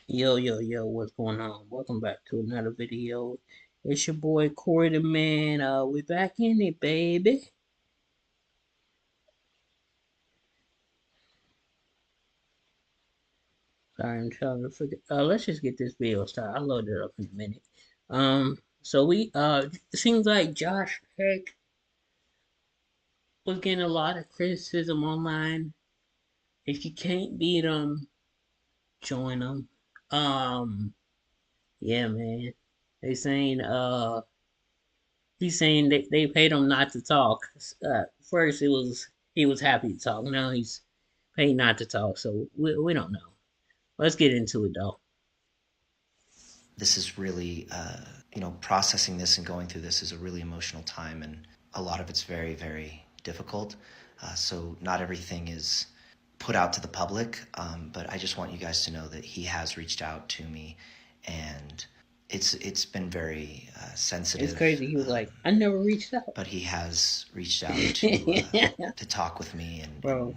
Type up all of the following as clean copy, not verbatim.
Yo, what's going on? Welcome back to another video. It's your boy Corey the Man. We back in it, baby. Sorry, I'm trying to figure. Let's just get this video started. I'll load it up in a minute. It seems like Josh Peck was getting a lot of criticism online. If you can't beat him, join him. Yeah, man. They saying he's saying they paid him not to talk. First it was he was happy to talk. Now he's paid not to talk. So we don't know. Let's get into it though. This is really, processing this and going through this is a really emotional time, and a lot of it's very, very difficult. So not everything is put out to the public, but I just want you guys to know that he has reached out to me, and it's been very sensitive. It's crazy. He was like, I never reached out, but he has reached out to talk with me and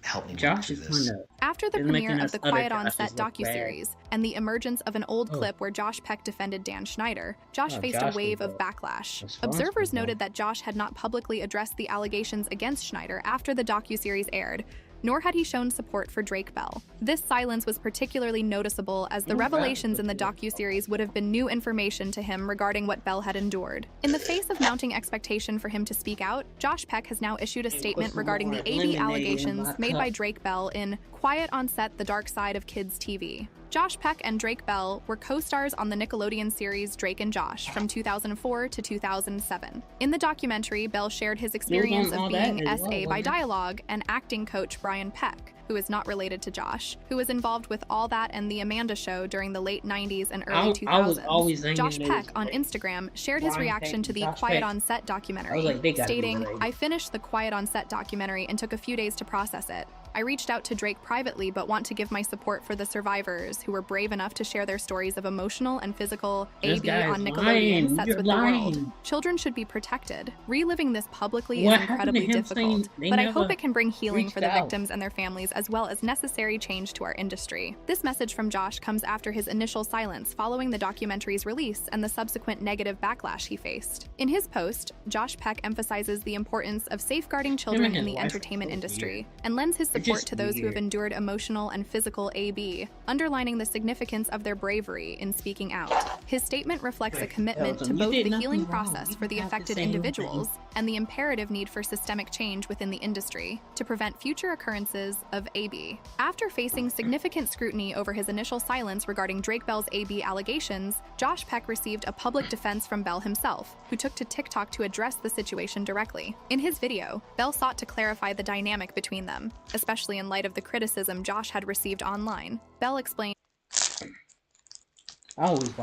help me work through this. After the premiere of the Quiet on Set docuseries and the emergence of an old clip where Josh Peck defended Dan Schneider, Josh faced a wave of backlash. Observers noted that Josh had not publicly addressed the allegations against Schneider after the docuseries aired, nor had he shown support for Drake Bell. This silence was particularly noticeable as the revelations in the docuseries would have been new information to him regarding what Bell had endured. In the face of mounting expectation for him to speak out, Josh Peck has now issued a statement regarding the AD allegations made by Drake Bell in Quiet on Set: The Dark Side of Kids TV. Josh Peck and Drake Bell were co-stars on the Nickelodeon series Drake and Josh from 2004 to 2007. In the documentary, Bell shared his experience of being SA by Dialogue and acting coach Brian Peck, who is not related to Josh, who was involved with All That and The Amanda Show during the late 90s and early 2000s. Josh Peck on Instagram shared his reaction to the Quiet on Set documentary, stating, "I finished the Quiet on Set documentary and took a few days to process it. I reached out to Drake privately but want to give my support for the survivors who were brave enough to share their stories of emotional and physical AB on Nickelodeon sets with the world. Children should be protected. Reliving this publicly is incredibly difficult, but I hope it can bring healing for the victims and their families as well as necessary change to our industry." This message from Josh comes after his initial silence following the documentary's release and the subsequent negative backlash he faced. In his post, Josh Peck emphasizes the importance of safeguarding children in the entertainment industry and lends his support to those who have endured emotional and physical AB, underlining the significance of their bravery in speaking out. His statement reflects a commitment to both the healing process for the affected individuals and the imperative need for systemic change within the industry to prevent future occurrences of AB. After facing significant scrutiny over his initial silence regarding Drake Bell's AB allegations, Josh Peck received a public defense from Bell himself, who took to TikTok to address the situation directly. In his video, Bell sought to clarify the dynamic between them, especially in light of the criticism Josh had received online. Bell explained,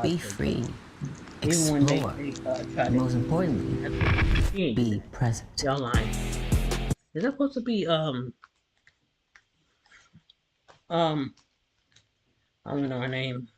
"Be free, explore, and most importantly, be present." Y'all lying. Is that supposed to be I don't know her name.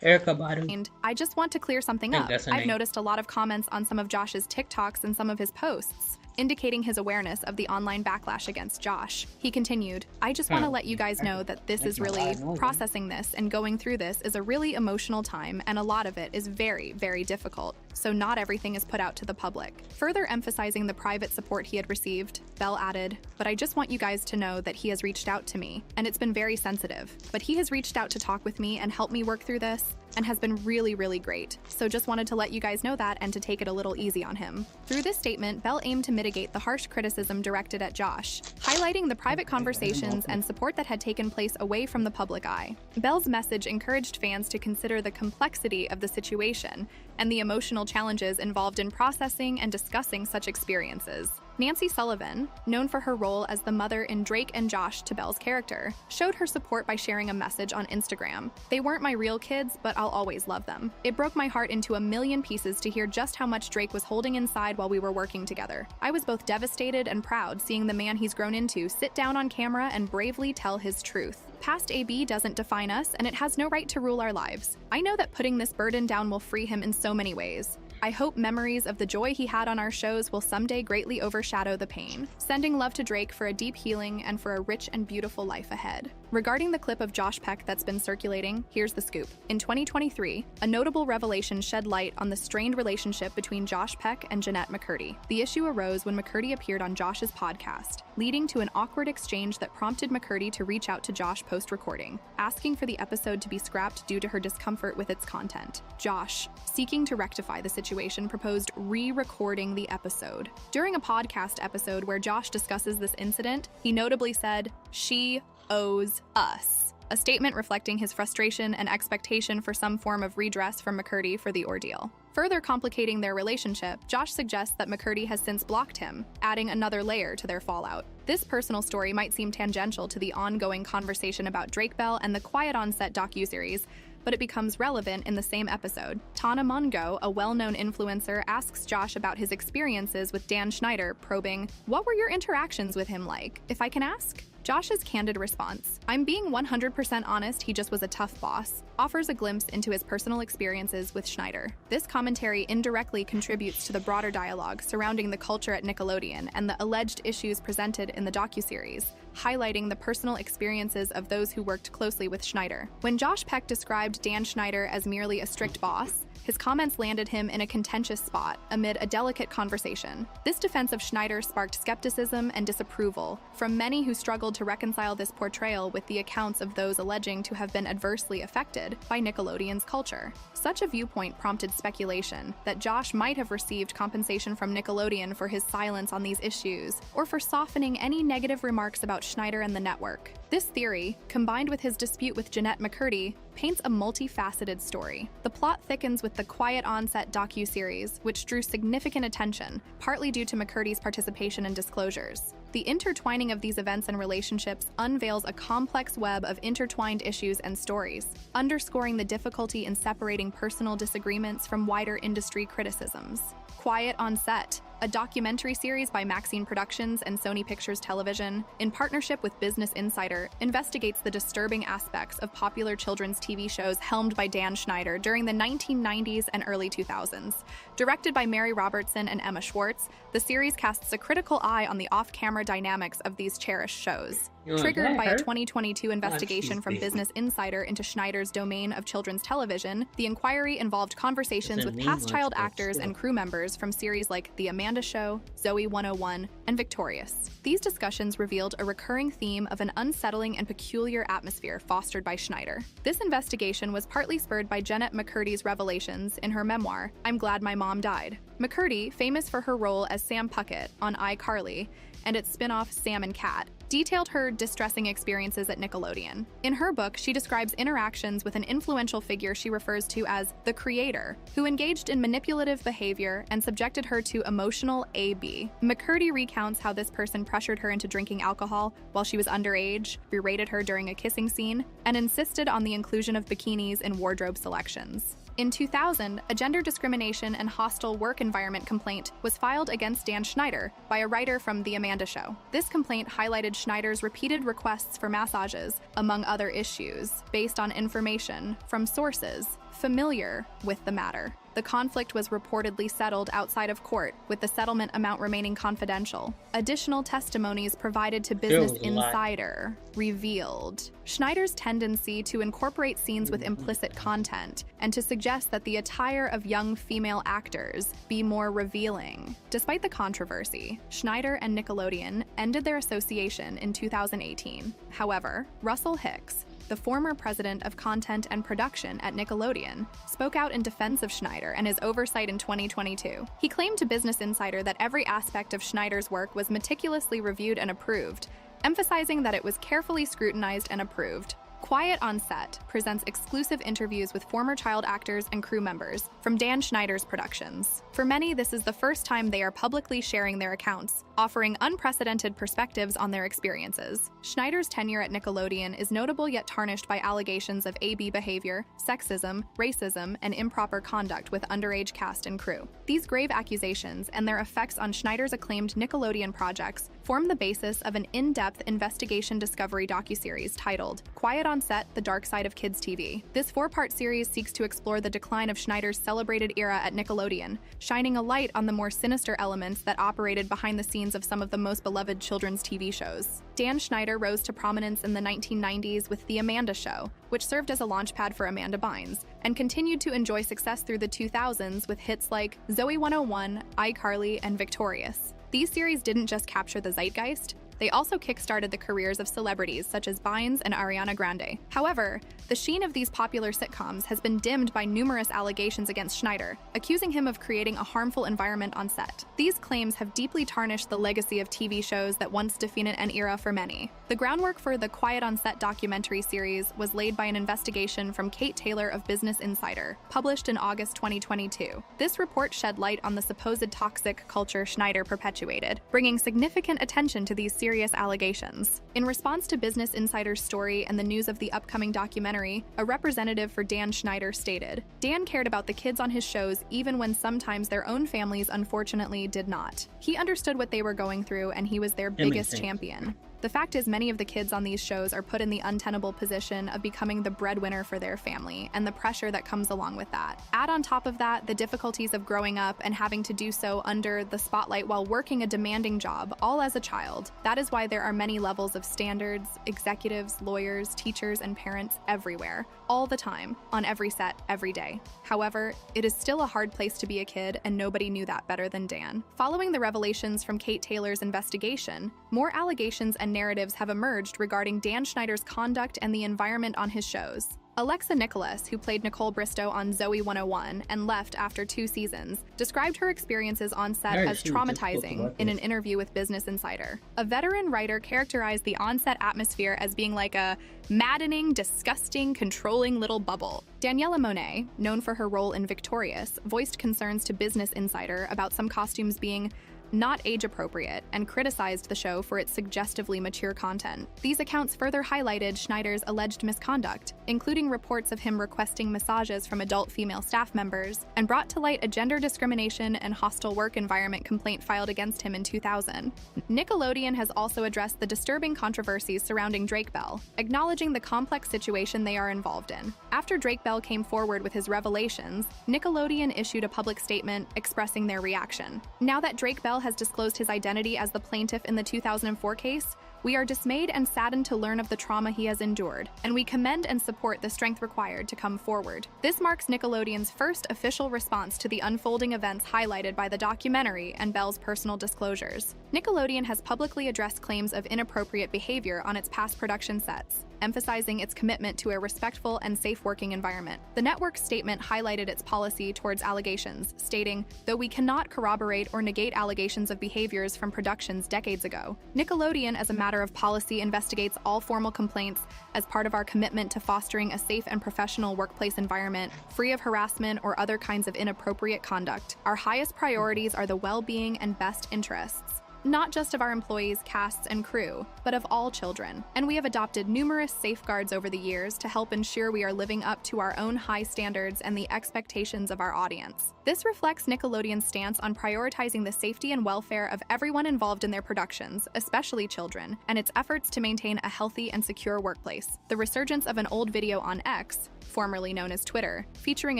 Erica Badu. "I just want to clear something up. I've noticed a lot of comments on some of Josh's TikToks and some of his posts, indicating his awareness of the online backlash against Josh." He continued, "I just want to let you guys know that this is really processing this and going through this is a really emotional time, and a lot of it is very, very difficult. So not everything is put out to the public." Further emphasizing the private support he had received, Bell added, "But I just want you guys to know that he has reached out to me, and it's been very sensitive. But he has reached out to talk with me and help me work through this, and has been really, really great. So just wanted to let you guys know that and to take it a little easy on him." Through this statement, Bell aimed to mitigate the harsh criticism directed at Josh, highlighting the private conversations and support that had taken place away from the public eye. Bell's message encouraged fans to consider the complexity of the situation and the emotional challenges involved in processing and discussing such experiences. Nancy Sullivan, known for her role as the mother in Drake and Josh to Belle's character, showed her support by sharing a message on Instagram. "They weren't my real kids, but I'll always love them. It broke my heart into a million pieces to hear just how much Drake was holding inside while we were working together. I was both devastated and proud seeing the man he's grown into sit down on camera and bravely tell his truth. Past AB doesn't define us, and it has no right to rule our lives. I know that putting this burden down will free him in so many ways. I hope memories of the joy he had on our shows will someday greatly overshadow the pain. Sending love to Drake for a deep healing and for a rich and beautiful life ahead. Regarding the clip of Josh Peck that's been circulating, here's the scoop. In 2023, a notable revelation shed light on the strained relationship between Josh Peck and Jeanette McCurdy. The issue arose when McCurdy appeared on Josh's podcast, leading to an awkward exchange that prompted McCurdy to reach out to Josh post-recording, asking for the episode to be scrapped due to her discomfort with its content. Josh, seeking to rectify the situation, proposed re-recording the episode. During a podcast episode where Josh discusses this incident, he notably said, "She owes us," a statement reflecting his frustration and expectation for some form of redress from McCurdy for the ordeal. Further complicating their relationship, Josh suggests that McCurdy has since blocked him, adding another layer to their fallout. This personal story might seem tangential to the ongoing conversation about Drake Bell and the Quiet on Set docuseries, but it becomes relevant in the same episode. Tana Mongo, a well-known influencer, asks Josh about his experiences with Dan Schneider, probing, "What were your interactions with him like, if I can ask?" Josh's candid response, "I'm being 100% honest, he just was a tough boss," offers a glimpse into his personal experiences with Schneider. This commentary indirectly contributes to the broader dialogue surrounding the culture at Nickelodeon and the alleged issues presented in the docuseries, highlighting the personal experiences of those who worked closely with Schneider. When Josh Peck described Dan Schneider as merely a strict boss, his comments landed him in a contentious spot amid a delicate conversation. This defense of Schneider sparked skepticism and disapproval from many who struggled to reconcile this portrayal with the accounts of those alleging to have been adversely affected by Nickelodeon's culture. Such a viewpoint prompted speculation that Josh might have received compensation from Nickelodeon for his silence on these issues, or for softening any negative remarks about Schneider and the network. This theory, combined with his dispute with Jeanette McCurdy, paints a multifaceted story. The plot thickens with the Quiet on Set docuseries, which drew significant attention, partly due to McCurdy's participation and disclosures. The intertwining of these events and relationships unveils a complex web of intertwined issues and stories, underscoring the difficulty in separating personal disagreements from wider industry criticisms. Quiet on Set, a documentary series by Maxine Productions and Sony Pictures Television, in partnership with Business Insider, investigates the disturbing aspects of popular children's TV shows helmed by Dan Schneider during the 1990s and early 2000s. Directed by Mary Robertson and Emma Schwartz, the series casts a critical eye on the off-camera dynamics of these cherished shows. Triggered by a 2022 investigation from Business Insider into Schneider's domain of children's television, the inquiry involved conversations with past child actors and crew members from series like The Amanda Show, Zoe 101, and Victorious. These discussions revealed a recurring theme of an unsettling and peculiar atmosphere fostered by Schneider. This investigation was partly spurred by Jeanette McCurdy's revelations in her memoir, I'm Glad My Mom Died. McCurdy, famous for her role as Sam Puckett on iCarly and its spin-off Sam and Cat, detailed her distressing experiences at Nickelodeon. In her book, she describes interactions with an influential figure she refers to as the creator, who engaged in manipulative behavior and subjected her to emotional AB. McCurdy recounts how this person pressured her into drinking alcohol while she was underage, berated her during a kissing scene, and insisted on the inclusion of bikinis in wardrobe selections. In 2000, a gender discrimination and hostile work environment complaint was filed against Dan Schneider by a writer from The Amanda Show. This complaint highlighted Schneider's repeated requests for massages, among other issues, based on information from sources familiar with the matter. The conflict was reportedly settled outside of court, with the settlement amount remaining confidential. Additional testimonies provided to Business Insider revealed Schneider's tendency to incorporate scenes with implicit content and to suggest that the attire of young female actors be more revealing. Despite the controversy, Schneider and Nickelodeon ended their association in 2018. However, Russell Hicks, the former president of content and production at Nickelodeon, spoke out in defense of Schneider and his oversight in 2022. He claimed to Business Insider that every aspect of Schneider's work was meticulously reviewed and approved, emphasizing that it was carefully scrutinized and approved. Quiet on Set presents exclusive interviews with former child actors and crew members from Dan Schneider's productions. For many, this is the first time they are publicly sharing their accounts, offering unprecedented perspectives on their experiences. Schneider's tenure at Nickelodeon is notable yet tarnished by allegations of AB behavior, sexism, racism, and improper conduct with underage cast and crew. These grave accusations and their effects on Schneider's acclaimed Nickelodeon projects form the basis of an in-depth investigation discovery docuseries titled Quiet on Set, The Dark Side of Kids TV. This 4-part series seeks to explore the decline of Schneider's celebrated era at Nickelodeon, shining a light on the more sinister elements that operated behind the scenes of some of the most beloved children's TV shows. Dan Schneider rose to prominence in the 1990s with The Amanda Show, which served as a launchpad for Amanda Bynes, and continued to enjoy success through the 2000s with hits like Zoey 101, iCarly, and Victorious. These series didn't just capture the zeitgeist, they also kickstarted the careers of celebrities such as Bynes and Ariana Grande. However, the sheen of these popular sitcoms has been dimmed by numerous allegations against Schneider, accusing him of creating a harmful environment on set. These claims have deeply tarnished the legacy of TV shows that once defined an era for many. The groundwork for the Quiet on Set documentary series was laid by an investigation from Kate Taylor of Business Insider, published in August 2022. This report shed light on the supposed toxic culture Schneider perpetuated, bringing significant attention to these serious allegations. In response to Business Insider's story and the news of the upcoming documentary, a representative for Dan Schneider stated, "Dan cared about the kids on his shows even when sometimes their own families unfortunately did not. He understood what they were going through and he was their biggest champion." The fact is, many of the kids on these shows are put in the untenable position of becoming the breadwinner for their family, and the pressure that comes along with that. Add on top of that the difficulties of growing up and having to do so under the spotlight while working a demanding job, all as a child. That is why there are many levels of standards, executives, lawyers, teachers, and parents everywhere, all the time, on every set, every day. However, it is still a hard place to be a kid, and nobody knew that better than Dan. Following the revelations from Kate Taylor's investigation, more allegations and narratives have emerged regarding Dan Schneider's conduct and the environment on his shows. Alexa Nicholas, who played Nicole Bristow on Zoey 101 and left after 2 seasons, described her experiences on set as traumatizing in an interview with Business Insider. A veteran writer characterized the on-set atmosphere as being like a maddening, disgusting, controlling little bubble. Daniela Monet, known for her role in Victorious, voiced concerns to Business Insider about some costumes being not age-appropriate, and criticized the show for its suggestively mature content. These accounts further highlighted Schneider's alleged misconduct, including reports of him requesting massages from adult female staff members, and brought to light a gender discrimination and hostile work environment complaint filed against him in 2000. Nickelodeon has also addressed the disturbing controversies surrounding Drake Bell, acknowledging the complex situation they are involved in. After Drake Bell came forward with his revelations, Nickelodeon issued a public statement expressing their reaction. Now that Drake Bell has disclosed his identity as the plaintiff in the 2004 case, we are dismayed and saddened to learn of the trauma he has endured, and we commend and support the strength required to come forward. This marks Nickelodeon's first official response to the unfolding events highlighted by the documentary and Bell's personal disclosures. Nickelodeon has publicly addressed claims of inappropriate behavior on its past production sets, emphasizing its commitment to a respectful and safe working environment. The network's statement highlighted its policy towards allegations, stating, "Though we cannot corroborate or negate allegations of behaviors from productions decades ago, Nickelodeon, as a matter of policy, investigates all formal complaints as part of our commitment to fostering a safe and professional workplace environment, free of harassment or other kinds of inappropriate conduct. Our highest priorities are the well-being and best interests, not just of our employees, casts, and crew, but of all children. And we have adopted numerous safeguards over the years to help ensure we are living up to our own high standards and the expectations of our audience." This reflects Nickelodeon's stance on prioritizing the safety and welfare of everyone involved in their productions, especially children, and its efforts to maintain a healthy and secure workplace. The resurgence of an old video on X, formerly known as Twitter, featuring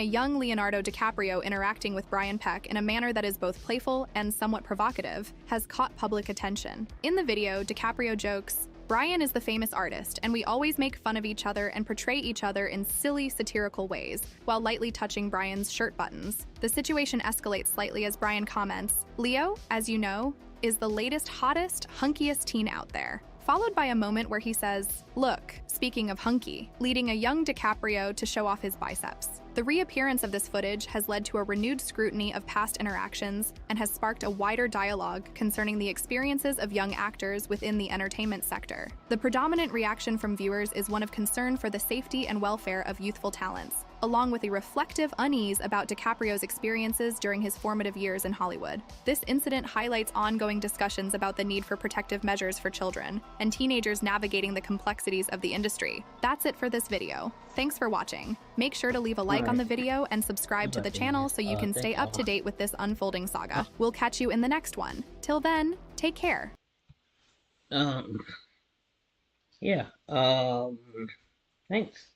a young Leonardo DiCaprio interacting with Brian Peck in a manner that is both playful and somewhat provocative, has caught public attention. In the video, DiCaprio jokes, "Brian is the famous artist, and we always make fun of each other and portray each other in silly, satirical ways," while lightly touching Brian's shirt buttons. The situation escalates slightly as Brian comments, "Leo, as you know, is the latest, hottest, hunkiest teen out there," followed by a moment where he says, "Look, speaking of hunky," leading a young DiCaprio to show off his biceps. The reappearance of this footage has led to a renewed scrutiny of past interactions and has sparked a wider dialogue concerning the experiences of young actors within the entertainment sector. The predominant reaction from viewers is one of concern for the safety and welfare of youthful talents, along with a reflective unease about DiCaprio's experiences during his formative years in Hollywood. This incident highlights ongoing discussions about the need for protective measures for children and teenagers navigating the complexities of the industry. That's it for this video. Thanks for watching. Make sure to leave a like on the video and subscribe to the channel so you can stay up to date with this unfolding saga. We'll catch you in the next one. Till then, take care. Yeah. Thanks.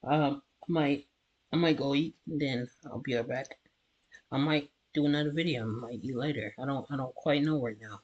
I might go eat, and then I'll be right back. I might do another video. I might eat later. I don't quite know right now.